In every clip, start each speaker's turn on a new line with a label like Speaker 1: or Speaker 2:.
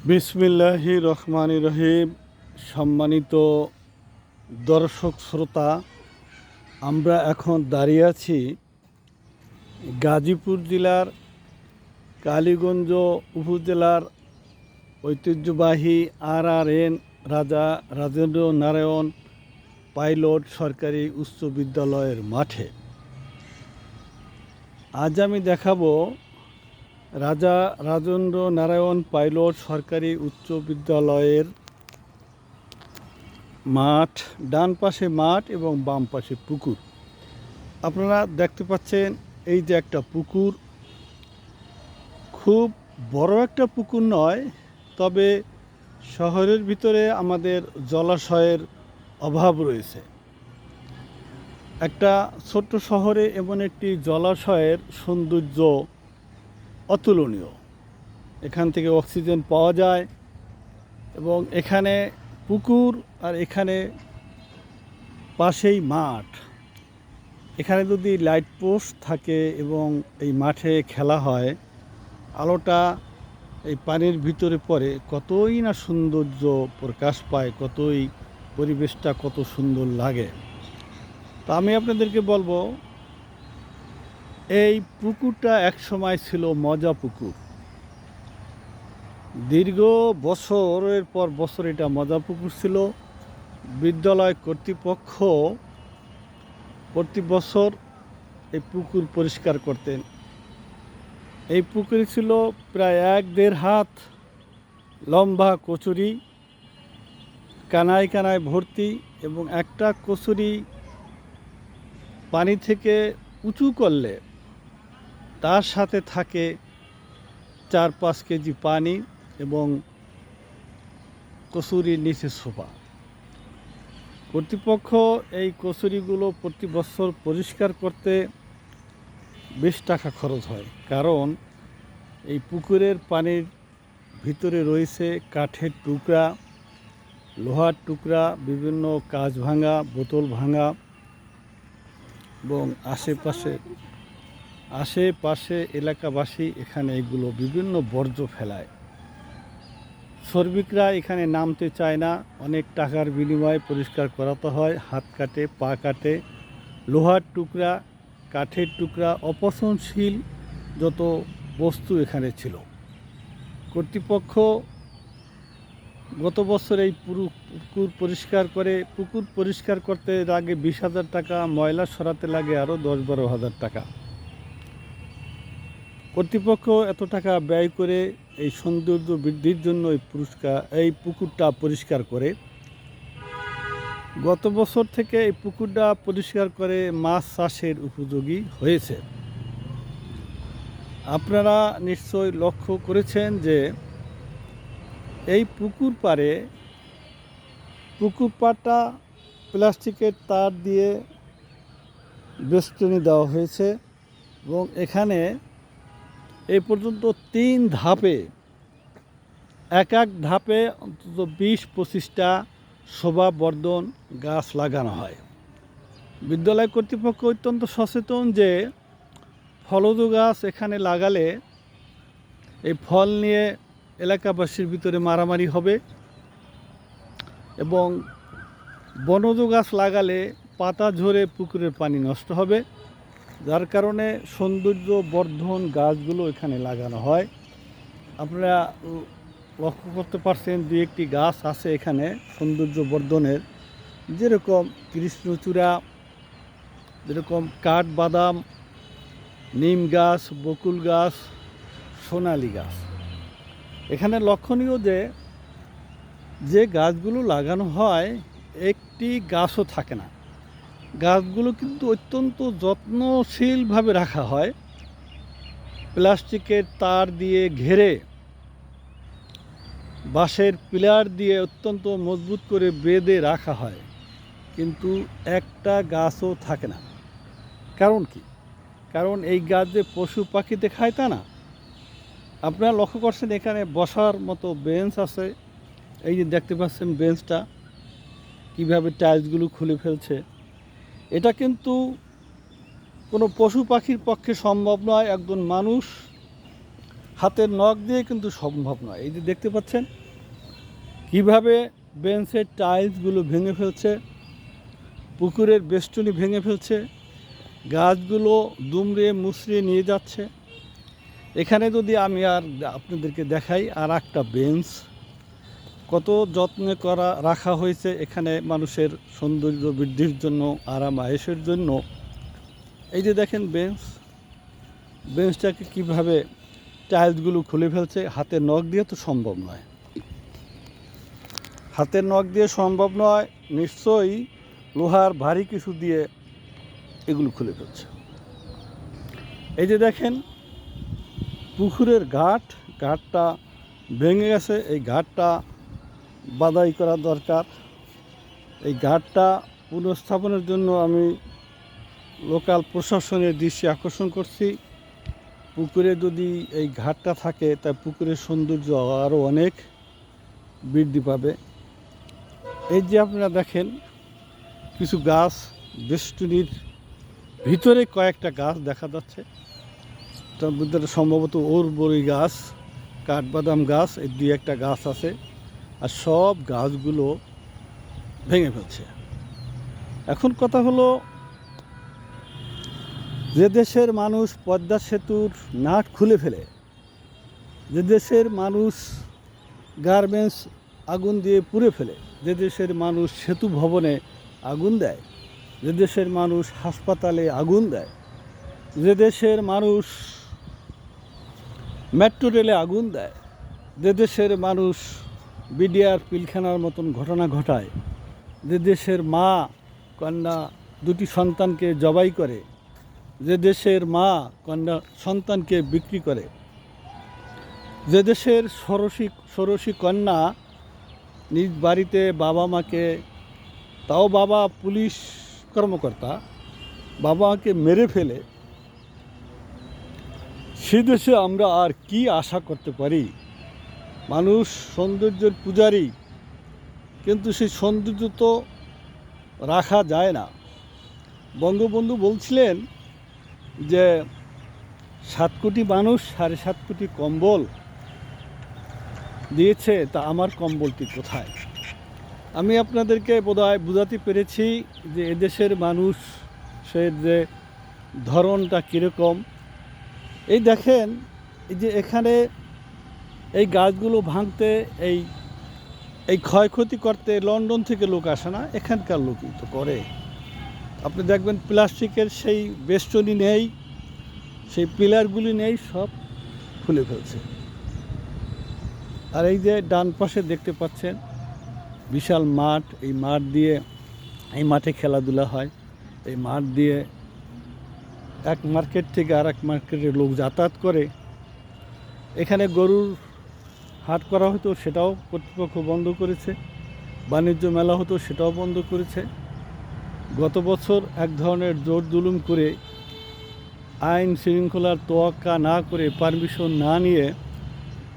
Speaker 1: বিসমিল্লাহির রহমানির রহিম। সম্মানিত দর্শক শ্রোতা, আমরা এখন দাঁড়িয়ে আছি গাজীপুর জেলার কালীগঞ্জ উপজেলার ঐতিহ্যবাহী RRN রাজা রাজেন্দ্র নারায়ণ পাইলট সরকারি উচ্চ বিদ্যালয়ের মাঠে। আজ আমি দেখাবো রাজা রাজেন্দ্র নারায়ণ পাইলট সরকারি উচ্চ বিদ্যালয়ের মাঠ। ডান পাশে মাঠ এবং বাম পাশে পুকুর। আপনারা দেখতে পাচ্ছেন এই যে একটা পুকুর, খুব বড় একটা পুকুর নয়, তবে শহরের ভিতরে আমাদের জলাশয়ের অভাব রয়েছে। একটা ছোট্ট শহরে এমন একটি জলাশয়ের সৌন্দর্য অতুলনীয়। এখান থেকে অক্সিজেন পাওয়া যায় এবং এখানে পুকুর আর এখানে পাশেই মাঠ। এখানে যদি লাইট পোস্ট থাকে এবং এই মাঠে খেলা হয়, আলোটা এই পানির ভিতরে পড়ে, কতই না সৌন্দর্য প্রকাশ পায়, কতই পরিবেশটা কত সুন্দর লাগে। তো আমি আপনাদেরকে বলবো, এই পুকুরটা এক সময় ছিল মজা পুকুর। দীর্ঘ বছরের পর বছর এটা মজা পুকুর ছিল। বিদ্যালয় কর্তৃপক্ষ প্রতি বছর এই পুকুর পরিষ্কার করতেন। এই পুকুরে ছিল প্রায় 1-1.5 হাত লম্বা কচুরি, কানায় কানায় ভর্তি, এবং একটা কচুরি পানি থেকে উঁচু করলে তার সাথে থাকে 4-5 কেজি পানি এবং কচুরির নিচে সোফা। কর্তৃপক্ষ এই কচুরিগুলো প্রতি বছর পরিষ্কার করতে 20 টাকা খরচ হয়, কারণ এই পুকুরের পানির ভিতরে রয়েছে কাঠের টুকরা, লোহার টুকরা, বিভিন্ন কাঁচ ভাঙা, বোতল ভাঙা, এবং আশেপাশে এলাকাবাসী এখানে এগুলো বিভিন্ন বর্জ্য ফেলায়। শ্রমিকরা এখানে নামতে চায় না, অনেক টাকার বিনিময়ে পরিষ্কার করাতে হয়। হাত কাটে, পা কাটে, লোহার টুকরা, কাঠের টুকরা, অপচনশীল যত বস্তু এখানে ছিল। কর্তৃপক্ষ গত বছর এই পুকুর পরিষ্কার করে, পুকুর পরিষ্কার করতে লাগে 20,000 টাকা, ময়লা সরাতে লাগে আরও 10-12 হাজার টাকা। কর্তৃপক্ষ এত টাকা ব্যয় করে এই সৌন্দর্য বৃদ্ধির জন্য এই পুকুরটা পরিষ্কার করে। গত বছর থেকে এই পুকুরটা পরিষ্কার করে মাছ চাষের উপযোগী হয়েছে। আপনারা নিশ্চয় লক্ষ্য করেছেন যে এই পুকুর পাড়টা প্লাস্টিকের তার দিয়ে বেষ্টনী দেওয়া হয়েছে এবং এখানে এই পর্যন্ত 3 ধাপে, এক ধাপে অন্তত 20-25টা শোভাবর্ধন গাছ লাগানো হয়। বিদ্যালয় কর্তৃপক্ষ অত্যন্ত সচেতন যে ফলজ গাছ এখানে লাগালে এই ফল নিয়ে এলাকাবাসীর ভিতরে মারামারি হবে, এবং বনজ গাছ লাগালে পাতা ঝরে পুকুরের পানি নষ্ট হবে, যার কারণে সৌন্দর্য বর্ধন গাছগুলো এখানে লাগানো হয়। আপনারা লক্ষ্য করতে পারছেন 2-1টি গাছ আছে এখানে সৌন্দর্য বর্ধনের, যেরকম কৃষ্ণচূড়া, যেরকম কাঠবাদাম, নিম গাছ, বকুল গাছ, সোনালি গাছ। এখানে লক্ষণীয় যে গাছগুলো লাগানো হয় একটি গাছও থাকে না। গাছগুলো কিন্তু অত্যন্ত যত্নশীলভাবে রাখা হয়, প্লাস্টিকের তার দিয়ে ঘেরে, বাঁশের পিলার দিয়ে অত্যন্ত মজবুত করে বেঁধে রাখা হয়, কিন্তু একটা গাছও থাকে না। কারণ কি? কারণ এই গাছ যে পশু পাখিতে খায় তা না। আপনারা লক্ষ্য করছেন এখানে বসার মতো বেঞ্চ আছে, এই যে দেখতে পাচ্ছেন বেঞ্চটা কীভাবে টাইলসগুলো খুলে ফেলছে। এটা কিন্তু কোনো পশু পাখির পক্ষে সম্ভব নয়। একজন মানুষ হাতের নখ দিয়ে কিন্তু সম্ভব নয়। এই যে দেখতে পাচ্ছেন কিভাবে বেঞ্চের টাইলসগুলো ভেঙে ফেলছে, পুকুরের বেষ্টনী ভেঙে ফেলছে, গাছগুলো দুমড়ে মুচড়ে নিয়ে যাচ্ছে। এখানে যদি আমি আর আপনাদেরকে দেখাই, আর একটা বেঞ্চ কত যত্নে রাখা হয়েছে এখানে মানুষের সৌন্দর্য বৃদ্ধির জন্য, আরাম আয়েশের জন্য। এই যে দেখেন বেঞ্চটাকে কিভাবে টাইলসগুলো খুলে ফেলছে। হাতের নখ দিয়ে তো সম্ভব নয়, হাতের নখ দিয়ে সম্ভব নয়, নিশ্চয়ই লোহার ভারী কিছু দিয়ে এগুলো খুলে ফেলছে। এই যে দেখেন পুকুরের ঘাটটা ভেঙে গেছে। এই ঘাটটা বাদাই করা দরকার। এই ঘাটটা পুনঃস্থাপনের জন্য আমি লোকাল প্রশাসনের দৃষ্টি আকর্ষণ করছি। পুকুরে যদি এই ঘাটটা থাকে তা পুকুরের সৌন্দর্য আরও অনেক বৃদ্ধি পাবে। এই যে আপনারা দেখেন কিছু গাছ, বেষ্টনীর ভিতরে কয়েকটা গাছ দেখা যাচ্ছে। তার ভিতরে সম্ভবত ওরবড়ি গাছ, কাঠবাদাম গাছ, এই দুই একটা গাছ আছে। আর সব গাছগুলো ভেঙে ফেলছে। এখন কথা হলো, যে দেশের মানুষ পদ্মা সেতুর নাট খুলে ফেলে, যে দেশের মানুষ গার্মেন্টস আগুন দিয়ে পুড়ে ফেলে, যে দেশের মানুষ সেতু ভবনে আগুন দেয়, যে দেশের মানুষ হাসপাতালে আগুন দেয়, যে দেশের মানুষ মেট্রো রেলে আগুন দেয়, যে দেশের মানুষ বিডিআর পিলখানার মতন ঘটনা ঘটায়, যে দেশের মা কন্যা দুটি সন্তানকে জবাই করে, যে দেশের মা কন্যা সন্তানকে বিক্রি করে, যে দেশের ষোড়শী কন্যা নিজ বাড়িতে বাবা মাকে, তাও বাবা পুলিশ কর্মকর্তা, বাবা মাকে মেরে ফেলে, সে দেশে আমরা আর কি আশা করতে পারি? মানুষ সৌন্দর্যের পূজারী, কিন্তু সেই সৌন্দর্য তো রাখা যায় না। বঙ্গবন্ধু বলছিলেন যে 7 কোটি মানুষ 7.5 কোটি কম্বল দিয়েছে, তা আমার কম্বলটি কোথায়? আমি আপনাদেরকে বোধহয় বোঝাতে পেরেছি যে এদেশের মানুষের যে ধরনটা কীরকম। এই দেখেন, এই যে এখানে এই গাছগুলো ভাঙতে, এই ক্ষয়ক্ষতি করতে লন্ডন থেকে লোক আসে না, এখানকার লোকই তো করে। আপনি দেখবেন প্লাস্টিকের সেই বেষ্টনী নেই, সেই পিলারগুলি নেই, সব খুলে ফেলছে। আর এই যে ডান পাশে দেখতে পাচ্ছেন বিশাল মাঠ, এই মাঠে খেলাধুলা হয়। এই মাঠ দিয়ে এক মার্কেট থেকে আর এক মার্কেটে লোক যাতায়াত করে। এখানে গরুর হাট করা হতো, সেটাও কর্তৃপক্ষ বন্ধ করেছে। বাণিজ্য মেলা হতো, সেটাও বন্ধ করেছে। গত বছর এক ধরনের জোর জুলুম করে, আইন শৃঙ্খলার তোয়াক্কা না করে, পারমিশন না নিয়ে,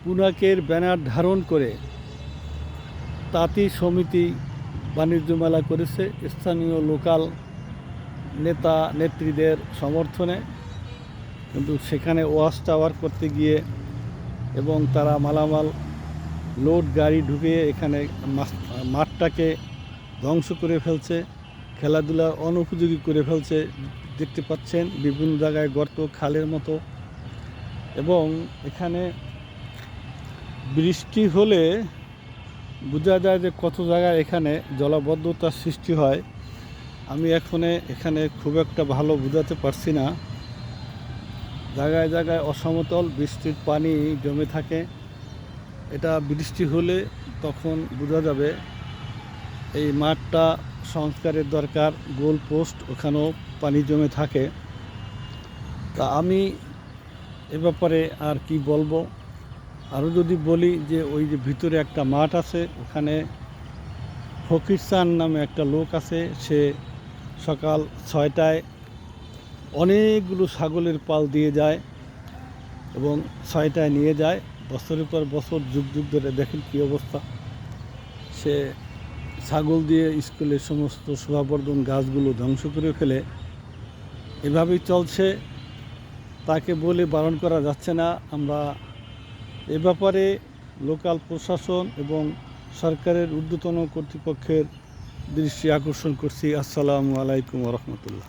Speaker 1: পুনাকের ব্যানার ধারণ করে তাঁতি সমিতি বাণিজ্য মেলা করেছে স্থানীয় লোকাল নেতা নেত্রীদের সমর্থনে। কিন্তু সেখানে ওয়াচ টাওয়ার করতে গিয়ে এবং তারা মালামাল লোড গাড়ি ঢুকিয়ে এখানে মাঠটাকে ধ্বংস করে ফেলছে, খেলাধুলার অনুপযোগী করে ফেলছে। দেখতে পাচ্ছেন বিভিন্ন জায়গায় গর্ত, খালের মতো। এবং এখানে বৃষ্টি হলে বোঝা যায় যে কত জায়গায় এখানে জলাবদ্ধতার সৃষ্টি হয়। আমি এখানে খুব একটা ভালো বোঝাতে পারছি না। জায়গায় জায়গায় অসমতল, বৃষ্টির পানি জমে থাকে। এটা বৃষ্টি হলে তখন বোঝা যাবে। এই মাঠটা সংস্কারের দরকার, গোল পোস্ট, ওখানেও পানি জমে থাকে। তা আমি এ ব্যাপারে আর কি বলবো? আরও যদি বলি যে ওই যে ভিতরে একটা মাঠ আছে, ওখানে ফকির চান নামে একটা লোক আছে। সে সকাল 6টায় অনেকগুলো ছাগলের পাল দিয়ে যায় এবং 6টায় নিয়ে যায়। বছরের পর বছর, যুগ যুগ ধরে দেখেন কী অবস্থা। সে ছাগল দিয়ে স্কুলের সমস্ত শোভাবর্ধন গাছগুলো ধ্বংস করে ফেলে। এভাবেই চলছে। তাকে বলে বারণ করা যাচ্ছে না। আমরা এ ব্যাপারে লোকাল প্রশাসন এবং সরকারের ঊর্ধ্বতন কর্তৃপক্ষের দৃষ্টি আকর্ষণ করছি। আসসালামু আলাইকুম রহমতুল্লাহ।